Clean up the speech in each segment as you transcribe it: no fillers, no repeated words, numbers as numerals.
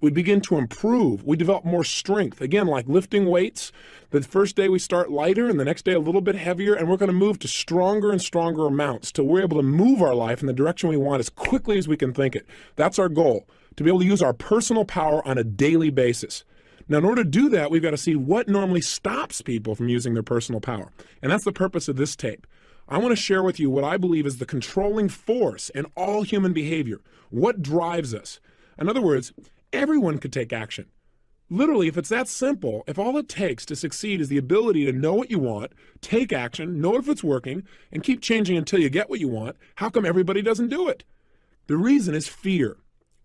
We begin to improve. We develop more strength. Again, like lifting weights, the first day we start lighter and the next day a little bit heavier, and we're going to move to stronger and stronger amounts till we're able to move our life in the direction we want as quickly as we can think it. That's our goal, to be able to use our personal power on a daily basis. Now, in order to do that, we've got to see what normally stops people from using their personal power. And that's the purpose of this tape. I want to share with you what I believe is the controlling force in all human behavior. What drives us? In other words, everyone could take action. Literally, if it's that simple, if all it takes to succeed is the ability to know what you want, take action, know if it's working, and keep changing until you get what you want, how come everybody doesn't do it? The reason is fear.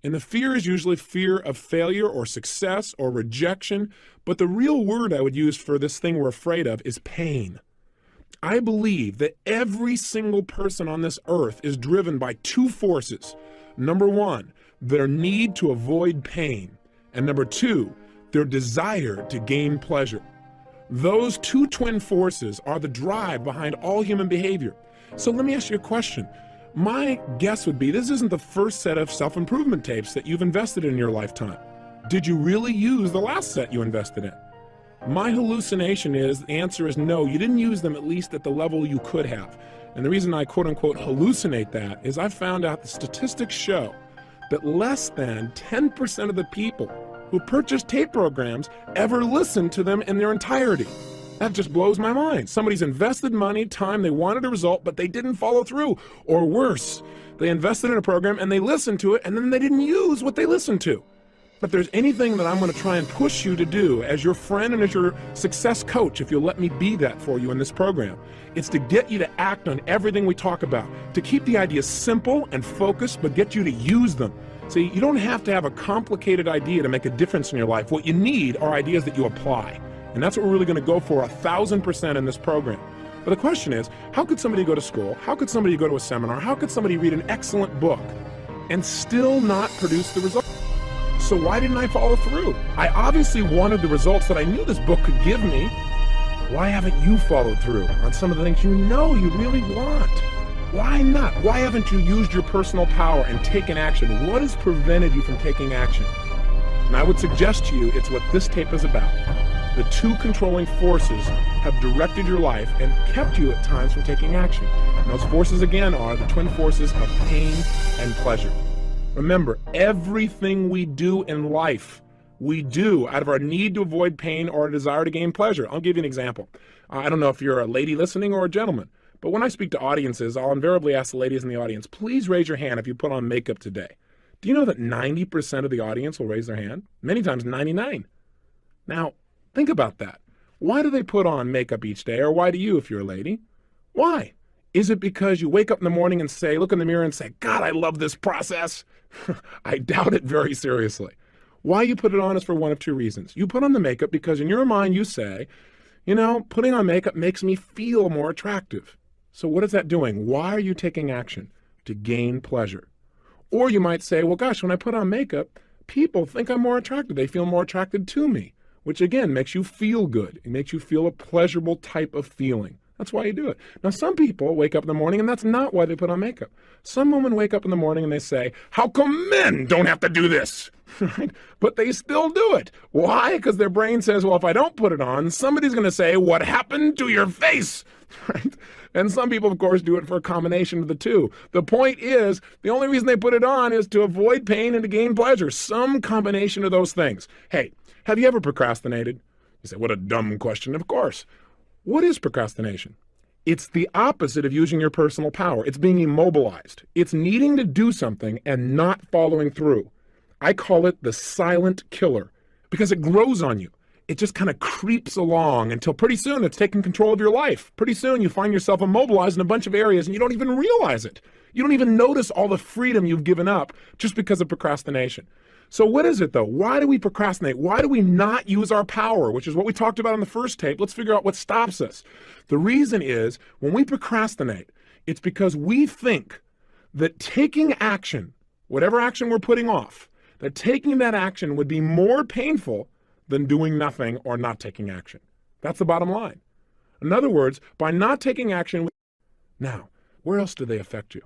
And the fear is usually fear of failure or success or rejection. But the real word I would use for this thing we're afraid of is pain. I believe that every single person on this earth is driven by two forces. Number one, their need to avoid pain. And number two, their desire to gain pleasure. Those two twin forces are the drive behind all human behavior. So let me ask you a question. My guess would be this isn't the first set of self-improvement tapes that you've invested in your lifetime. Did you really use the last set you invested in? My hallucination is the answer is no, you didn't use them at least at the level you could have. And the reason I quote-unquote hallucinate that is I've found out the statistics show that less than 10% of the people who purchase tape programs ever listen to them in their entirety. That just blows my mind. Somebody's invested money, time, they wanted a result, but they didn't follow through. Or worse, they invested in a program and they listened to it and then they didn't use what they listened to. If there's anything that I'm going to try and push you to do as your friend and as your success coach, if you'll let me be that for you in this program, it's to get you to act on everything we talk about, to keep the ideas simple and focused, but get you to use them. See, you don't have to have a complicated idea to make a difference in your life. What you need are ideas that you apply. And that's what we're really going to go for 1,000% in this program. But the question is, how could somebody go to school? How could somebody go to a seminar? How could somebody read an excellent book and still not produce the results? So why didn't I follow through? I obviously wanted the results that I knew this book could give me. Why haven't you followed through on some of the things you know you really want? Why not? Why haven't you used your personal power and taken action? What has prevented you from taking action? And I would suggest to you it's what this tape is about. The two controlling forces have directed your life and kept you at times from taking action. And those forces again are the twin forces of pain and pleasure. Remember, everything we do in life, we do out of our need to avoid pain or a desire to gain pleasure. I'll give you an example. I don't know if you're a lady listening or a gentleman, but when I speak to audiences, I'll invariably ask the ladies in the audience, please raise your hand if you put on makeup today. Do you know that 90% of the audience will raise their hand? Many times 99. Now, think about that. Why do they put on makeup each day, or why do you if you're a lady? Why? Is it because you wake up in the morning and say, look in the mirror and say, God, I love this process? I doubt it very seriously. Why you put it on is for one of two reasons. You put on the makeup because in your mind you say, you know, putting on makeup makes me feel more attractive. So what is that doing? Why are you taking action? To gain pleasure. Or you might say, well, gosh, when I put on makeup, people think I'm more attractive. They feel more attracted to me, which again makes you feel good. It makes you feel a pleasurable type of feeling. That's why you do it. Now, some people wake up in the morning and that's not why they put on makeup. Some women wake up in the morning and they say, how come men don't have to do this? Right? But they still do it. Why? Because their brain says, well, if I don't put it on, somebody's going to say, what happened to your face? Right? And some people, of course, do it for a combination of the two. The point is, the only reason they put it on is to avoid pain and to gain pleasure. Some combination of those things. Hey, have you ever procrastinated? You say, what a dumb question. Of course. What is procrastination? It's the opposite of using your personal power. It's being immobilized. It's needing to do something and not following through. I call it the silent killer because it grows on you. It just kind of creeps along until pretty soon it's taking control of your life. Pretty soon you find yourself immobilized in a bunch of areas and you don't even realize it. You don't even notice all the freedom you've given up just because of procrastination. So what is it though? Why do we procrastinate? Why do we not use our power, which is what we talked about in the first tape? Let's figure out what stops us. The reason is when we procrastinate, it's because we think that taking action, whatever action we're putting off, that taking that action would be more painful than doing nothing or not taking action. That's the bottom line. In other words, by not taking action, now, where else do they affect you?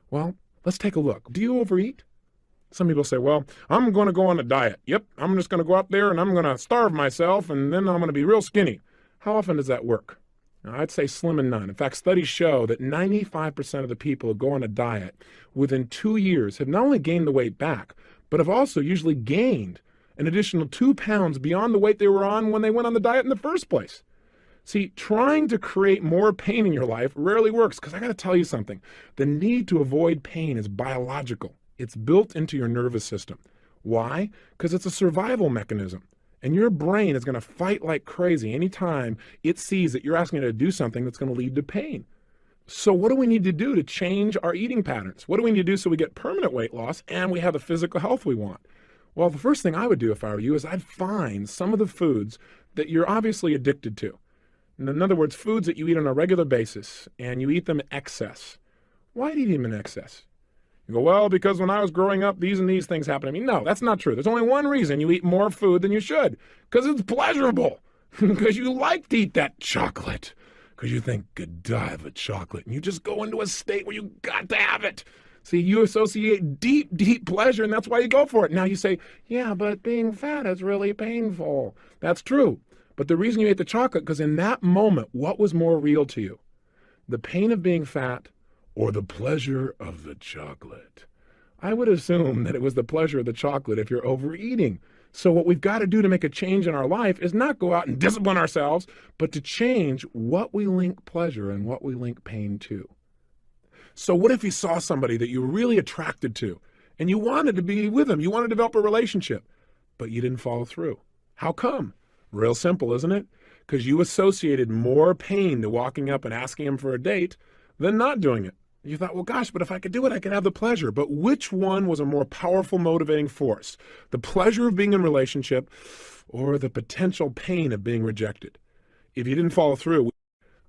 Well, let's take a look. Do you overeat? Some people say, well, I'm going to go on a diet. Yep, I'm just going to go out there and I'm going to starve myself and then I'm going to be real skinny. How often does that work? Now, I'd say slim and none. In fact, studies show that 95% of the people who go on a diet within 2 years have not only gained the weight back, but have also usually gained an additional 2 pounds beyond the weight they were on when they went on the diet in the first place. See, trying to create more pain in your life rarely works because I got to tell you something. The need to avoid pain is biological. It's built into your nervous system. Why? Because it's a survival mechanism. And your brain is going to fight like crazy anytime it sees that you're asking it to do something that's going to lead to pain. So what do we need to do to change our eating patterns? What do we need to do so we get permanent weight loss and we have the physical health we want? Well, the first thing I would do if I were you is I'd find some of the foods that you're obviously addicted to. In other words, foods that you eat on a regular basis and you eat them in excess. Why do you eat them in excess? You go, well, because when I was growing up, these and these things happened to me. No, that's not true. There's only one reason you eat more food than you should, because it's pleasurable, because you like to eat that chocolate, because you think, good die of a chocolate, and you just go into a state where you got to have it. See, you associate deep, deep pleasure, and that's why you go for it. Now you say, yeah, but being fat is really painful. That's true. But the reason you ate the chocolate, because in that moment, what was more real to you? The pain of being fat or the pleasure of the chocolate? I would assume that it was the pleasure of the chocolate if you're overeating. So what we've got to do to make a change in our life is not go out and discipline ourselves, but to change what we link pleasure and what we link pain to. So what if you saw somebody that you were really attracted to and you wanted to be with them, you wanted to develop a relationship, but you didn't follow through? How come? Real simple, isn't it? Because you associated more pain to walking up and asking him for a date than not doing it. You thought, well, gosh, but if I could do it, I could have the pleasure. But which one was a more powerful motivating force? The pleasure of being in a relationship or the potential pain of being rejected? If you didn't follow through,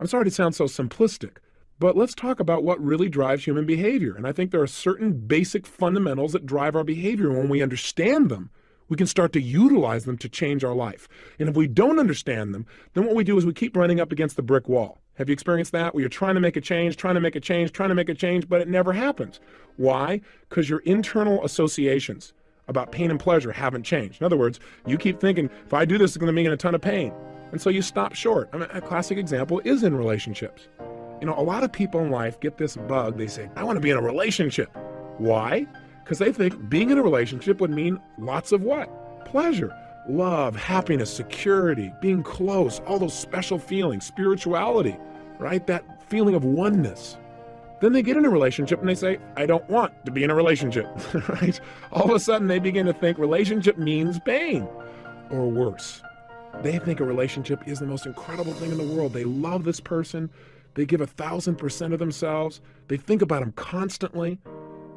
I'm sorry to sound so simplistic, but let's talk about what really drives human behavior. And I think there are certain basic fundamentals that drive our behavior. When we understand them, we can start to utilize them to change our life. And if we don't understand them, then what we do is we keep running up against the brick wall. Have you experienced that? Where you're trying to make a change, but it never happens. Why? Because your internal associations about pain and pleasure haven't changed. In other words, you keep thinking, if I do this, it's going to mean a ton of pain. And so you stop short. I mean, a classic example is in relationships. You know, a lot of people in life get this bug. They say, I want to be in a relationship. Why? Because they think being in a relationship would mean lots of what? Pleasure, love, happiness, security, being close, all those special feelings, spirituality, right? That feeling of oneness. Then they get in a relationship and they say, I don't want to be in a relationship, right? All of a sudden they begin to think relationship means pain, or worse. They think a relationship is the most incredible thing in the world. They love this person. They give 1,000% of themselves. They think about them constantly.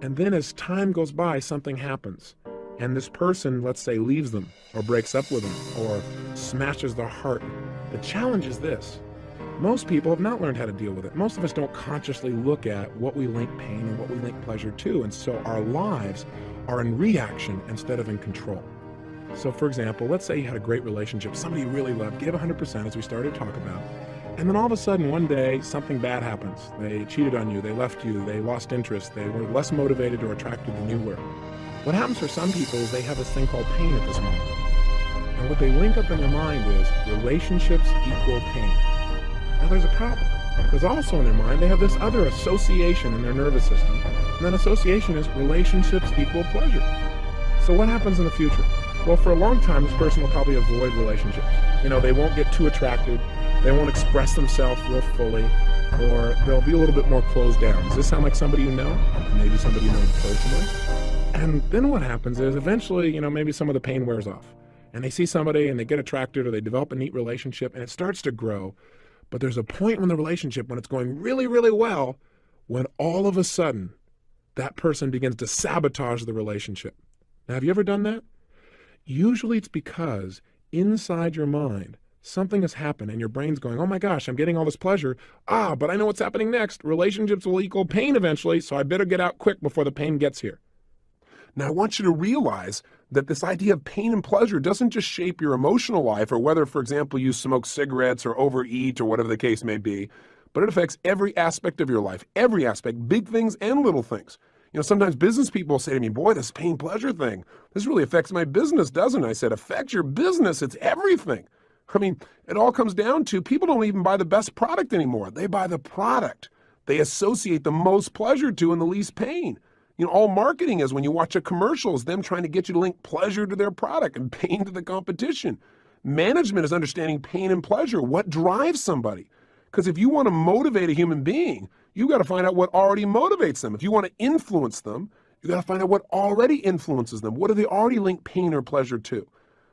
And then as time goes by, something happens. And this person, let's say, leaves them or breaks up with them or smashes their heart. The challenge is this. Most people have not learned how to deal with it. Most of us don't consciously look at what we link pain and what we link pleasure to. And so our lives are in reaction instead of in control. So for example, let's say you had a great relationship, somebody you really loved, gave 100% as we started to talk about. And then all of a sudden, one day, something bad happens. They cheated on you, they left you, they lost interest, they were less motivated or attracted than you were. What happens for some people is they have this thing called pain at this moment. And what they link up in their mind is relationships equal pain. Now there's a problem, because also in their mind, they have this other association in their nervous system, and that association is relationships equal pleasure. So what happens in the future? Well, for a long time, this person will probably avoid relationships. You know, they won't get too attracted, they won't express themselves real fully, or they'll be a little bit more closed down. Does this sound like somebody you know? Maybe somebody you know personally? And then what happens is eventually, you know, maybe some of the pain wears off. And they see somebody and they get attracted or they develop a neat relationship and it starts to grow. But there's a point in the relationship when it's going really, really well, when all of a sudden that person begins to sabotage the relationship. Now, have you ever done that? Usually it's because inside your mind, something has happened and your brain's going, oh my gosh, I'm getting all this pleasure. But I know what's happening next. Relationships will equal pain eventually, so I better get out quick before the pain gets here. Now, I want you to realize that this idea of pain and pleasure doesn't just shape your emotional life or whether, for example, you smoke cigarettes or overeat or whatever the case may be, but it affects every aspect of your life, every aspect, big things and little things. Sometimes business people say to me, boy, this pain pleasure thing, this really affects my business, doesn't it? I said, affects your business? It's everything. I mean, it all comes down to people don't even buy the best product anymore. They buy the product they associate the most pleasure to and the least pain. All marketing is when you watch a commercial is them trying to get you to link pleasure to their product and pain to the competition. Management is understanding pain and pleasure. What drives somebody? Because if you want to motivate a human being, you got to find out what already motivates them. If you want to influence them, you got to find out what already influences them. What do they already link pain or pleasure to?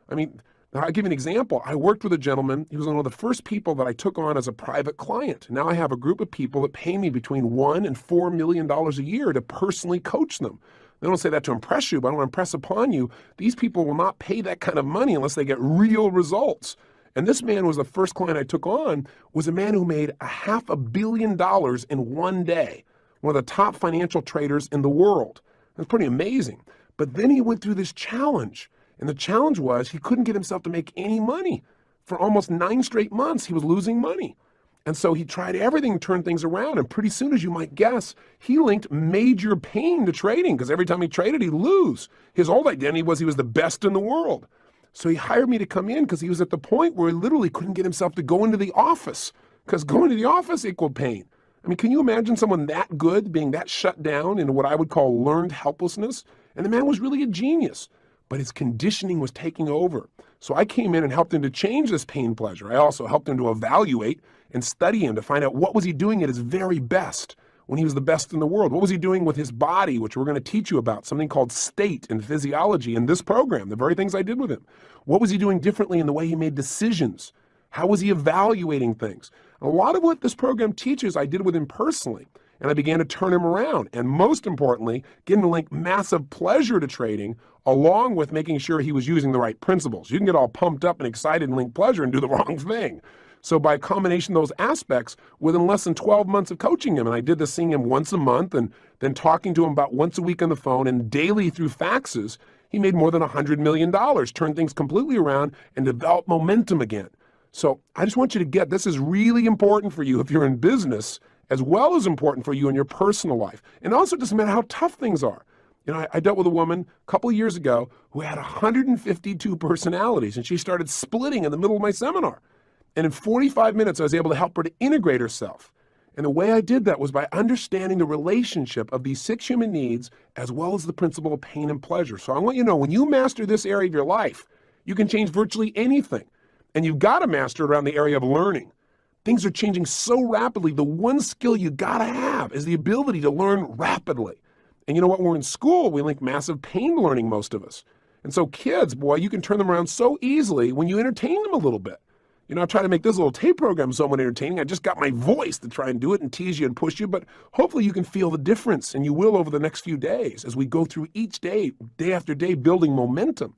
I mean, I'll give you an example. I worked with a gentleman. He was one of the first people that I took on as a private client. Now I have a group of people that pay me between $1 and $4 million a year to personally coach them. They don't say that to impress you, but I want to impress upon you, these people will not pay that kind of money unless they get real results. And this man was the first client I took on, was a man who made $500 million in one day, one of the top financial traders in the world. That's pretty amazing. But then he went through this challenge. And the challenge was he couldn't get himself to make any money. For almost 9 straight months, he was losing money. And so he tried everything to turn things around. And pretty soon, as you might guess, he linked major pain to trading because every time he traded, he'd lose. His old identity was he was the best in the world. So he hired me to come in because he was at the point where he literally couldn't get himself to go into the office because going to the office equaled pain. I mean, can you imagine someone that good being that shut down into what I would call learned helplessness? And the man was really a genius. But his conditioning was taking over. So I came in and helped him to change this pain pleasure. I also helped him to evaluate and study him to find out what was he doing at his very best when he was the best in the world. What was he doing with his body, which we're going to teach you about, something called state and physiology in this program, the very things I did with him. What was he doing differently in the way he made decisions? How was he evaluating things? A lot of what this program teaches I did with him personally. And I began to turn him around. And most importantly, get him to link massive pleasure to trading along with making sure he was using the right principles. You can get all pumped up and excited and link pleasure and do the wrong thing. So by a combination of those aspects, within less than 12 months of coaching him, and I did this seeing him once a month and then talking to him about once a week on the phone and daily through faxes, he made more than $100 million, turned things completely around and developed momentum again. So I just want you to get, this is really important for you if you're in business, as well as important for you in your personal life. And also it doesn't matter how tough things are. I dealt with a woman a couple of years ago who had 152 personalities, and she started splitting in the middle of my seminar. And in 45 minutes, I was able to help her to integrate herself. And the way I did that was by understanding the relationship of these 6 human needs, as well as the principle of pain and pleasure. So I want you to know, when you master this area of your life, you can change virtually anything. And you've got to master it around the area of learning. Things are changing so rapidly. The one skill you got to have is the ability to learn rapidly. And you know what? When we're in school, we link massive pain to learning, most of us. And so kids, boy, you can turn them around so easily when you entertain them a little bit. I try to make this little tape program somewhat entertaining. I just got my voice to try and do it and tease you and push you, but hopefully you can feel the difference, and you will over the next few days as we go through each day, day after day, building momentum.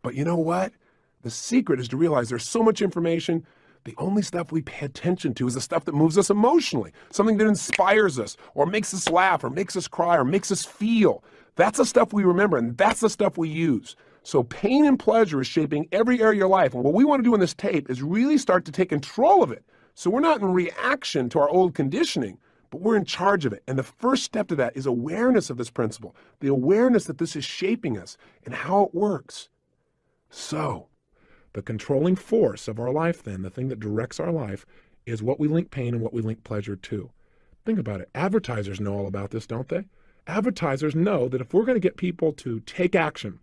But you know what? The secret is to realize there's so much information. The only stuff we pay attention to is the stuff that moves us emotionally, something that inspires us or makes us laugh or makes us cry or makes us feel. That's the stuff we remember, and that's the stuff we use. So pain and pleasure is shaping every area of your life. And what we want to do in this tape is really start to take control of it. So we're not in reaction to our old conditioning, but we're in charge of it. And the first step to that is awareness of this principle, the awareness that this is shaping us and how it works. So the controlling force of our life then, the thing that directs our life, is what we link pain and what we link pleasure to. Think about it. Advertisers know all about this, don't they? Advertisers know that if we're going to get people to take action,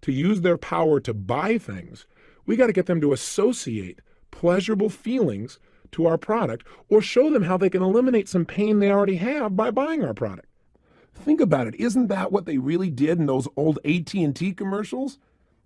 to use their power to buy things, we got to get them to associate pleasurable feelings to our product or show them how they can eliminate some pain they already have by buying our product. Think about it. Isn't that what they really did in those old AT&T commercials?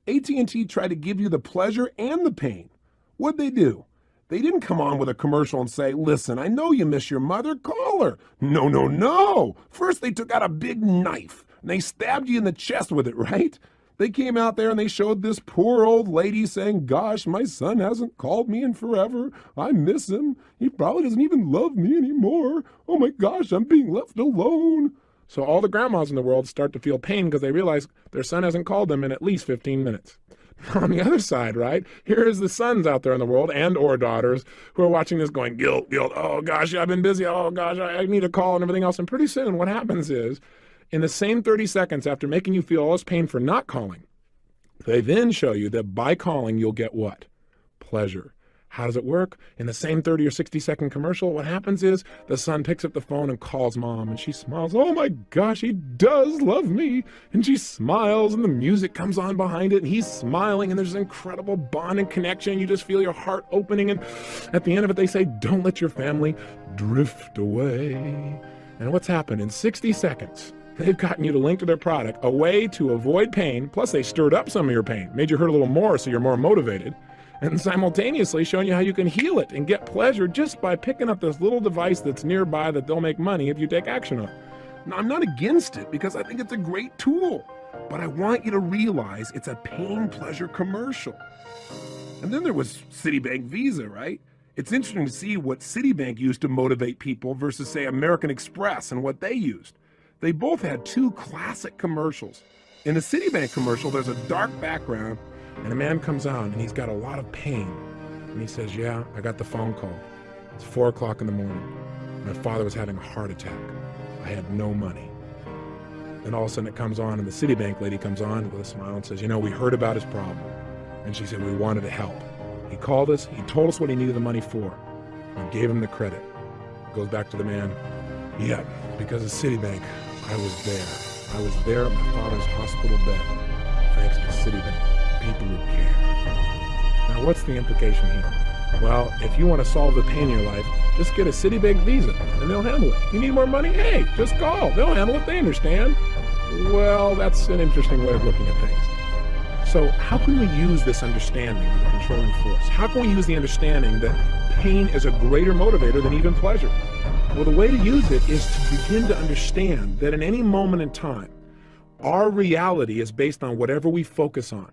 AT&T tried to give you the pleasure and the pain. What'd they do? They didn't come on with a commercial and say, listen, I know you miss your mother, call her. No, no, no. First, they took out a big knife and they stabbed you in the chest with it, right? They came out there and they showed this poor old lady saying, gosh, my son hasn't called me in forever. I miss him. He probably doesn't even love me anymore. Oh my gosh, I'm being left alone. So all the grandmas in the world start to feel pain because they realize their son hasn't called them in at least 15 minutes. On the other side, right, here is the sons out there in the world and or daughters who are watching this going, guilt, guilt. Oh gosh, I've been busy. Oh gosh, I need a call and everything else. And pretty soon what happens is In the same 30 seconds after making you feel all this pain for not calling, they then show you that by calling, you'll get what? Pleasure. How does it work? In the same 30 or 60-second commercial, what happens is the son picks up the phone and calls mom, and she smiles. Oh my gosh, he does love me. And she smiles, and the music comes on behind it, and he's smiling, and there's an incredible bond and connection. You just feel your heart opening, and at the end of it, they say, don't let your family drift away. And what's happened? In 60 seconds, they've gotten you to link to their product, a way to avoid pain, plus they stirred up some of your pain, made you hurt a little more so you're more motivated, and simultaneously showing you how you can heal it and get pleasure just by picking up this little device that's nearby that they'll make money if you take action on. Now, I'm not against it because I think it's a great tool, but I want you to realize it's a pain-pleasure commercial. And then there was Citibank Visa, right? It's interesting to see what Citibank used to motivate people versus, say, American Express and what they used. They both had two classic commercials. In the Citibank commercial, there's a dark background, and a man comes on, and he's got a lot of pain. And he says, yeah, I got the phone call. It's 4 o'clock in the morning. My father was having a heart attack. I had no money. Then all of a sudden it comes on, and the Citibank lady comes on with a smile and says, you know, we heard about his problem. And she said, we wanted to help. He called us. He told us what he needed the money for. We gave him the credit. Goes back to the man. Yeah, because of Citibank, I was there. I was there at my father's hospital bed, thanks to Citibank. People who care. Now, what's the implication here? Well, if you want to solve the pain in your life, just get a Citibank Visa, and they'll handle it. You need more money? Hey, just call. They'll handle it. They understand. Well, that's an interesting way of looking at things. So how can we use this understanding as a controlling force? How can we use the understanding that pain is a greater motivator than even pleasure? Well, the way to use it is to begin to understand that in any moment in time, our reality is based on whatever we focus on.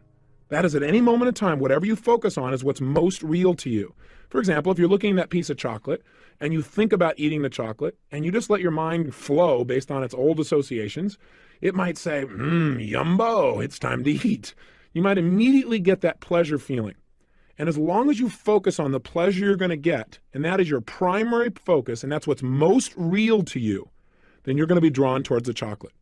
That is, at any moment in time, whatever you focus on is what's most real to you. For example, if you're looking at that piece of chocolate and you think about eating the chocolate and you just let your mind flow based on its old associations, it might say, yumbo, it's time to eat. You might immediately get that pleasure feeling. And as long as you focus on the pleasure you're going to get, and that is your primary focus, and that's what's most real to you, then you're going to be drawn towards the chocolate.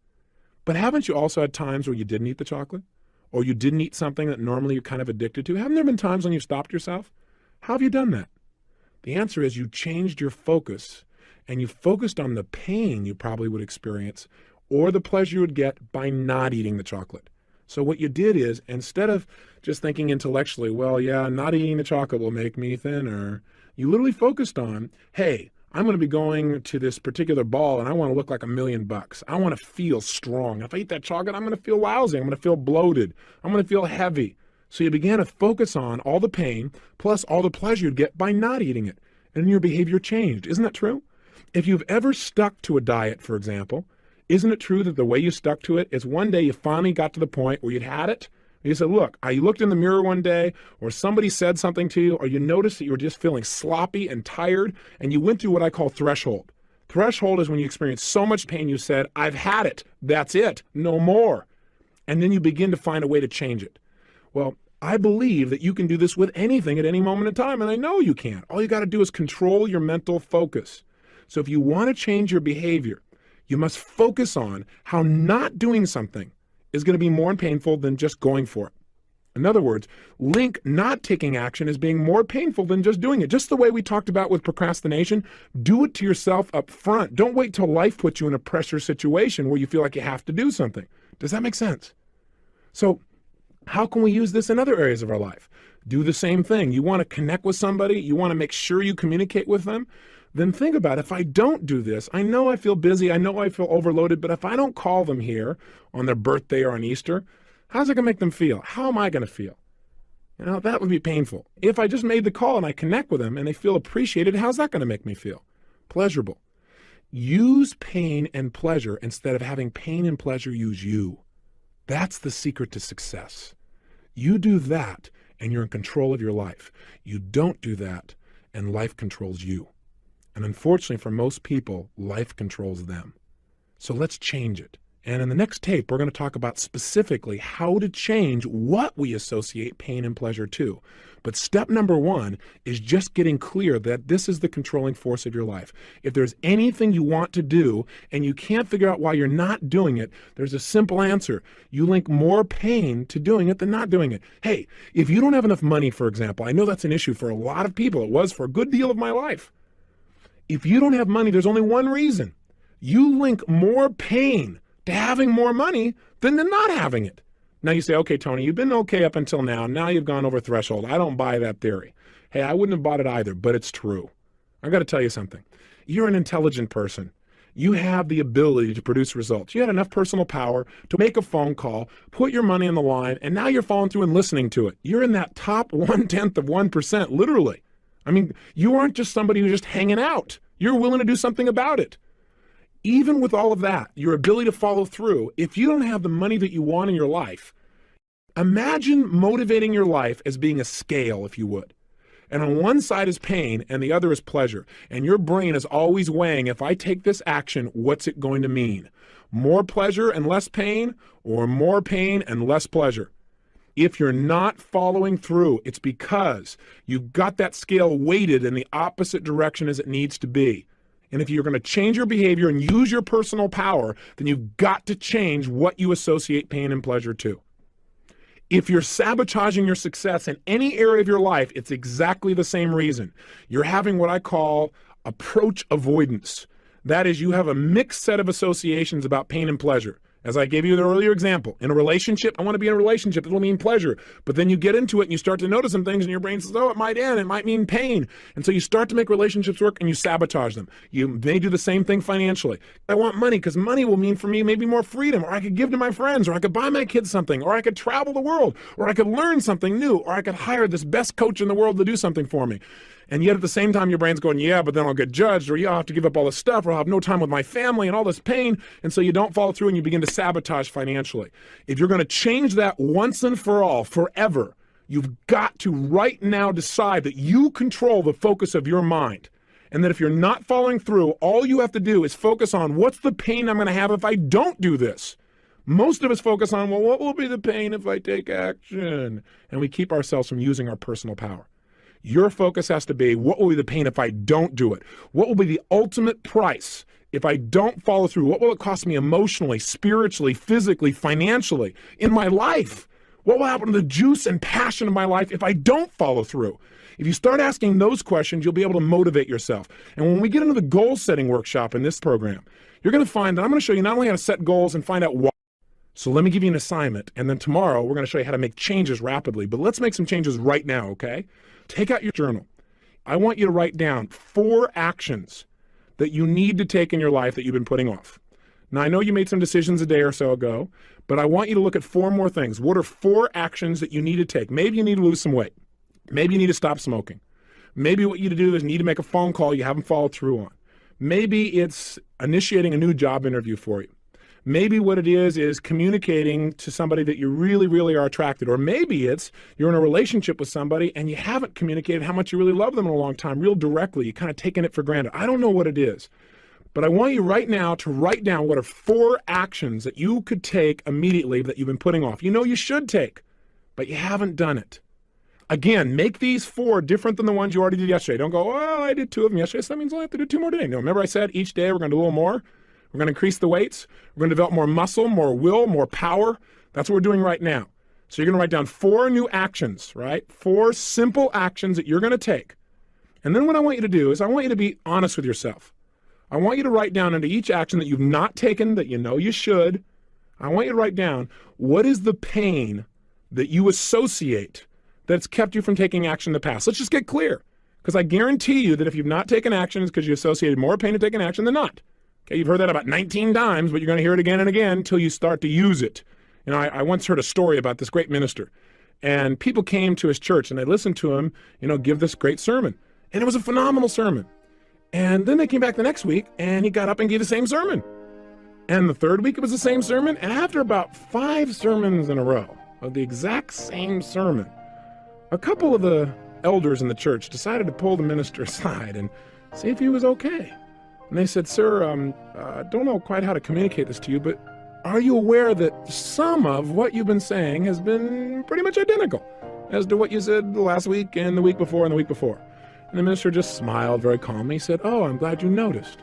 But haven't you also had times where you didn't eat the chocolate? Or you didn't eat something that normally you're kind of addicted to? Haven't there been times when you stopped yourself? How have you done that? The answer is you changed your focus, and you focused on the pain you probably would experience or the pleasure you would get by not eating the chocolate. So what you did is, instead of just thinking intellectually, well, yeah, not eating the chocolate will make me thinner, you literally focused on, hey, I'm going to be going to this particular ball and I want to look like $1 million. I want to feel strong. If I eat that chocolate, I'm going to feel lousy. I'm going to feel bloated. I'm going to feel heavy. So you began to focus on all the pain plus all the pleasure you'd get by not eating it. And your behavior changed. Isn't that true? If you've ever stuck to a diet, for example, isn't it true that the way you stuck to it is one day you finally got to the point where you'd had it? You said, look, you looked in the mirror one day, or somebody said something to you, or you noticed that you were just feeling sloppy and tired, and you went through what I call threshold. Threshold is when you experience so much pain, you said, I've had it. That's it. No more. And then you begin to find a way to change it. Well, I believe that you can do this with anything at any moment in time, and I know you can. All you got to do is control your mental focus. So if you want to change your behavior, you must focus on how not doing something is going to be more painful than just going for it. In other words, link not taking action as being more painful than just doing it. Just the way we talked about with procrastination, do it to yourself up front. Don't wait till life puts you in a pressure situation where you feel like you have to do something. Does that make sense? So how can we use this in other areas of our life? Do the same thing. You want to connect with somebody, you want to make sure you communicate with them, then think about, if I don't do this, I know I feel busy, I know I feel overloaded, but if I don't call them here on their birthday or on Easter, how's it going to make them feel? How am I going to feel? You know, that would be painful. If I just made the call and I connect with them and they feel appreciated, how's that going to make me feel? Pleasurable. Use pain and pleasure instead of having pain and pleasure use you. That's the secret to success. You do that and you're in control of your life. You don't do that and life controls you. And unfortunately for most people, life controls them. So let's change it. And in the next tape, we're going to talk about specifically how to change what we associate pain and pleasure to. But step number one is just getting clear that this is the controlling force of your life. If there's anything you want to do and you can't figure out why you're not doing it, there's a simple answer. You link more pain to doing it than not doing it. Hey, if you don't have enough money, for example, I know that's an issue for a lot of people. It was for a good deal of my life. If you don't have money, there's only one reason. You link more pain to having more money than to not having it. Now you say, okay, Tony, you've been okay up until now. Now you've gone over threshold. I don't buy that theory. Hey, I wouldn't have bought it either, but it's true. I got to tell you something. You're an intelligent person. You have the ability to produce results. You had enough personal power to make a phone call, put your money on the line, and now you're following through and listening to it. You're in that top 1/10 of 1%, literally. I mean, you aren't just somebody who's just hanging out. You're willing to do something about it. Even with all of that, your ability to follow through, if you don't have the money that you want in your life, imagine motivating your life as being a scale, if you would. And on one side is pain and the other is pleasure. And your brain is always weighing, if I take this action, what's it going to mean? More pleasure and less pain, or more pain and less pleasure? If you're not following through, it's because you've got that scale weighted in the opposite direction as it needs to be. And if you're going to change your behavior and use your personal power, then you've got to change what you associate pain and pleasure to. If you're sabotaging your success in any area of your life, it's exactly the same reason. You're having what I call approach avoidance. That is, you have a mixed set of associations about pain and pleasure. As I gave you the earlier example, in a relationship, I want to be in a relationship. It'll mean pleasure. But then you get into it and you start to notice some things and your brain says, oh, it might end. It might mean pain. And so you start to make relationships work and you sabotage them. You may do the same thing financially. I want money because money will mean for me maybe more freedom, or I could give to my friends, or I could buy my kids something, or I could travel the world, or I could learn something new, or I could hire this best coach in the world to do something for me. And yet at the same time, your brain's going, yeah, but then I'll get judged, or yeah, I'll have to give up all this stuff, or I'll have no time with my family and all this pain. And so you don't follow through and you begin to sabotage financially. If you're going to change that once and for all, forever, you've got to right now decide that you control the focus of your mind. And that if you're not following through, all you have to do is focus on what's the pain I'm going to have if I don't do this. Most of us focus on, well, what will be the pain if I take action? And we keep ourselves from using our personal power. Your focus has to be, what will be the pain if I don't do it? What will be the ultimate price if I don't follow through? What will it cost me emotionally, spiritually, physically, financially, in my life? What will happen to the juice and passion of my life if I don't follow through? If you start asking those questions, you'll be able to motivate yourself. And when we get into the goal setting workshop in this program, you're going to find that I'm going to show you not only how to set goals and find out why. So let me give you an assignment. And then tomorrow, we're going to show you how to make changes rapidly. But let's make some changes right now, okay? Take out your journal. I want you to write down 4 actions that you need to take in your life that you've been putting off. Now, I know you made some decisions a day or so ago, but I want you to look at 4 more things. What are 4 actions that you need to take? Maybe you need to lose some weight. Maybe you need to stop smoking. Maybe what you need to do is need to make a phone call you haven't followed through on. Maybe it's initiating a new job interview for you. Maybe what it is communicating to somebody that you really, really are attracted. Or maybe it's you're in a relationship with somebody and you haven't communicated how much you really love them in a long time, real directly. You kind of taken it for granted. I don't know what it is. But I want you right now to write down what are 4 actions that you could take immediately that you've been putting off. You know you should take, but you haven't done it. Again, make these 4 different than the ones you already did yesterday. Don't go, oh, I did 2 of them yesterday, so that means I have to do 2 more today. No, remember I said each day we're going to do a little more? We're going to increase the weights. We're going to develop more muscle, more will, more power. That's what we're doing right now. So you're going to write down 4 new actions, right? 4 simple actions that you're going to take. And then what I want you to do is I want you to be honest with yourself. I want you to write down under each action that you've not taken that you know you should. I want you to write down what is the pain that you associate that's kept you from taking action in the past. Let's just get clear. Because I guarantee you that if you've not taken action, it's because you associated more pain to taking action than not. Okay, you've heard that about 19 times, but you're going to hear it again and again until you start to use it. You know, I once heard a story about this great minister, and people came to his church and they listened to him, give this great sermon. And it was a phenomenal sermon. And then they came back the next week and he got up and gave the same sermon. And the third week it was the same sermon. And after about 5 sermons in a row of the exact same sermon, a couple of the elders in the church decided to pull the minister aside and see if he was okay. And they said, sir, I don't know quite how to communicate this to you, but are you aware that some of what you've been saying has been pretty much identical as to what you said last week and the week before and the week before? And the minister just smiled very calmly. He said, oh, I'm glad you noticed.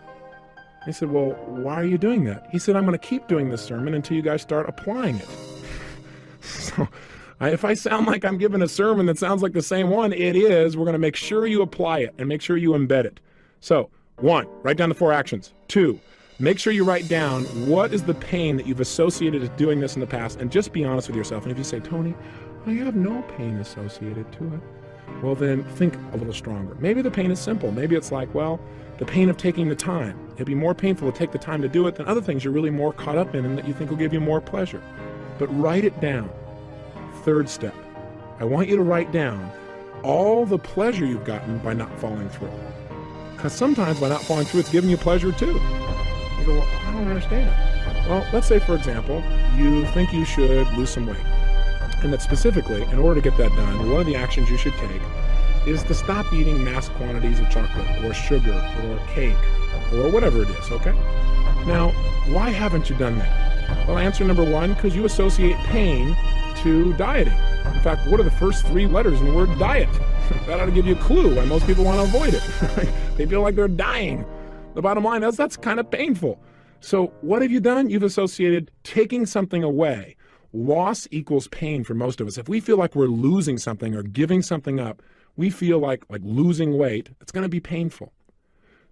I said, well, why are you doing that? He said, I'm going to keep doing this sermon until you guys start applying it. So if I sound like I'm giving a sermon that sounds like the same one, it is. We're going to make sure you apply it and make sure you embed it. So 1, write down the 4 actions. 2, make sure you write down what is the pain that you've associated with doing this in the past, and just be honest with yourself. And if you say, Tony, I have no pain associated to it, well, then think a little stronger. Maybe the pain is simple. Maybe it's like, well, the pain of taking the time. It'd be more painful to take the time to do it than other things you're really more caught up in and that you think will give you more pleasure. But write it down. 3rd step, I want you to write down all the pleasure you've gotten by not following through. Because sometimes by not following through, it's giving you pleasure too. You go, well, I don't understand. Well, let's say, for example, you think you should lose some weight. And that specifically, in order to get that done, one of the actions you should take is to stop eating mass quantities of chocolate or sugar or cake or whatever it is, okay? Now, why haven't you done that? Well, answer number 1, because you associate pain to dieting. In fact, what are the first 3 letters in the word diet? That ought to give you a clue why most people want to avoid it. They feel like they're dying. The bottom line is that's kind of painful. So what have you done? You've associated taking something away. Loss equals pain for most of us. If we feel like we're losing something or giving something up, we feel like losing weight, it's going to be painful.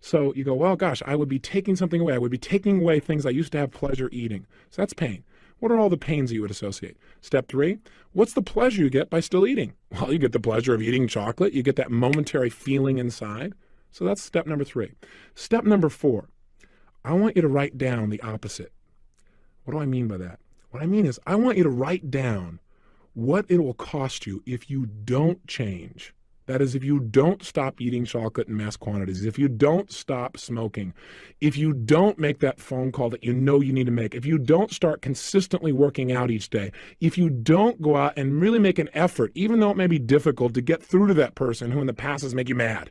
So you go, well, gosh, I would be taking something away. I would be taking away things I used to have pleasure eating. So that's pain. What are all the pains that you would associate? Step 3, what's the pleasure you get by still eating? Well, you get the pleasure of eating chocolate. You get that momentary feeling inside. So that's step number 3. Step number 4, I want you to write down the opposite. What do I mean by that? What I mean is I want you to write down what it will cost you if you don't change. That is, if you don't stop eating chocolate in mass quantities, if you don't stop smoking, if you don't make that phone call that you know you need to make, if you don't start consistently working out each day, if you don't go out and really make an effort, even though it may be difficult, to get through to that person who in the past has made you mad.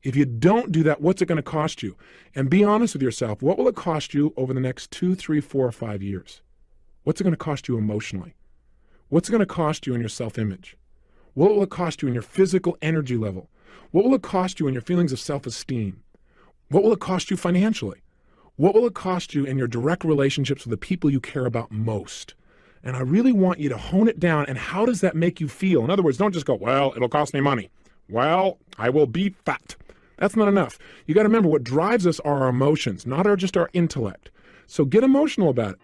If you don't do that, what's it going to cost you? And be honest with yourself. What will it cost you over the next 2, 3, 4, or 5 years? What's it going to cost you emotionally? What's it going to cost you in your self-image? What will it cost you in your physical energy level? What will it cost you in your feelings of self-esteem? What will it cost you financially? What will it cost you in your direct relationships with the people you care about most? And I really want you to hone it down. And how does that make you feel? In other words, don't just go, well, it'll cost me money. Well, I will be fat. That's not enough. You got to remember, what drives us are our emotions, not just our intellect. So get emotional about it.